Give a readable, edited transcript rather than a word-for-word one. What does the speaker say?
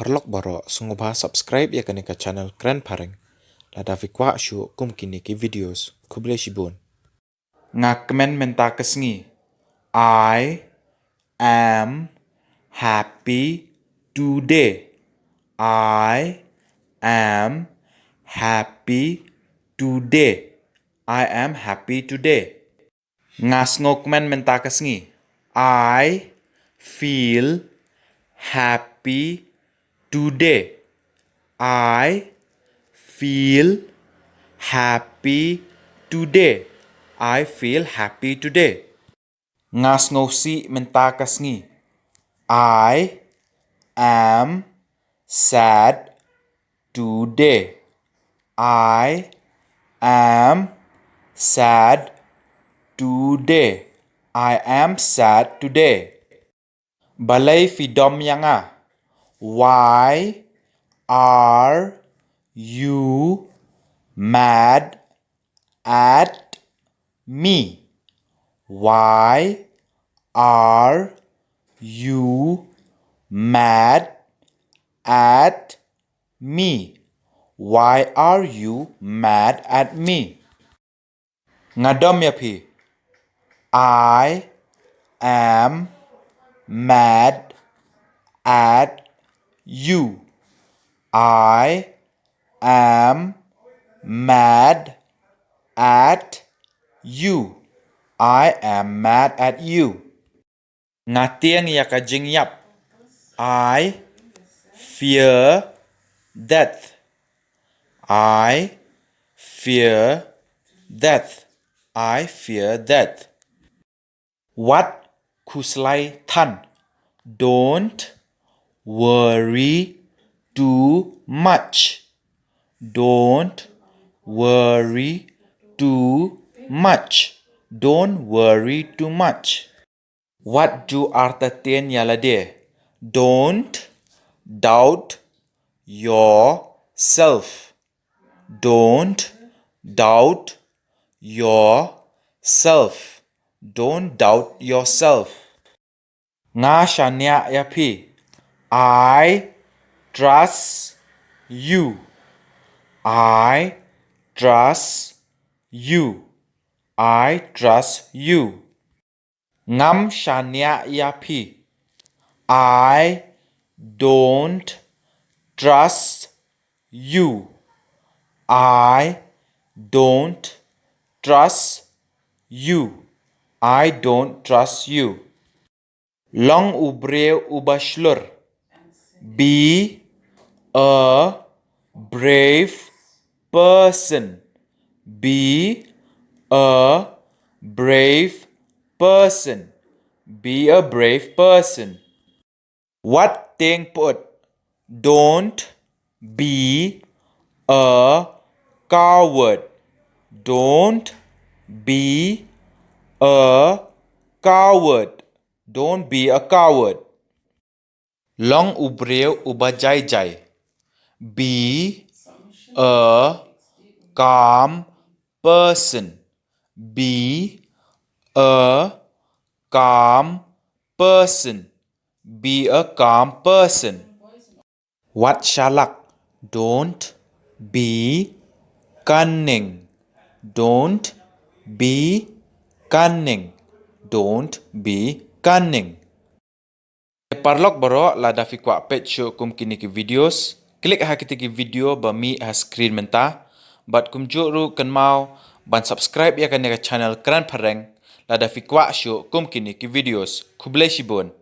Perlok baro sungguh subscribe ya ke channel KREN Phareng. Lada fikwa shu kum kini ki videos kuble shibun. Ngakmen menta kesngi. I am happy today. I am happy today. I am happy today. Ngasngokmen menta kesngi. I feel happy today. I feel happy today. I feel happy today. Ngasngausi menta kasngi. I am sad today. I am sad today. I am sad today. Balai fidom yanga. Why are you mad at me? Why are you mad at me? Why are you mad at me? Ngadom ya pi. I am mad at you. I am mad at you. I am mad at you. Ngatieng ya ka jingyap. I fear death. I fear death. I fear death. What kuslai tan? Don't worry too much. Don't worry too much. Don't worry too much. What do arta tien yalade? Don't doubt yourself. Don't doubt yourself. Don't doubt yourself. Nga shanya yapi. I trust you. I trust you. I trust you. Ngam shanya yapi. I don't trust you. I don't trust you. I don't trust you. Long ubreu ubashlur. Be a brave person. Be a brave person. Be a brave person. What thing put? Don't be a coward. Don't be a coward. Don't be a coward. Long ubreu ubajai jai. Be a calm person. Be a calm person. Be a calm person. What shalak? Don't be cunning. Don't be cunning. Don't be cunning. Parlok baro lada fikwa pet show kum kini ki videos. Klik ha kita ki video ba mi ha screen menta. Bat kum juru kan mau ban subscribe ya kan channel KREN Phareng. Lada fikwa show kum kini ki videos. Kublai shibun.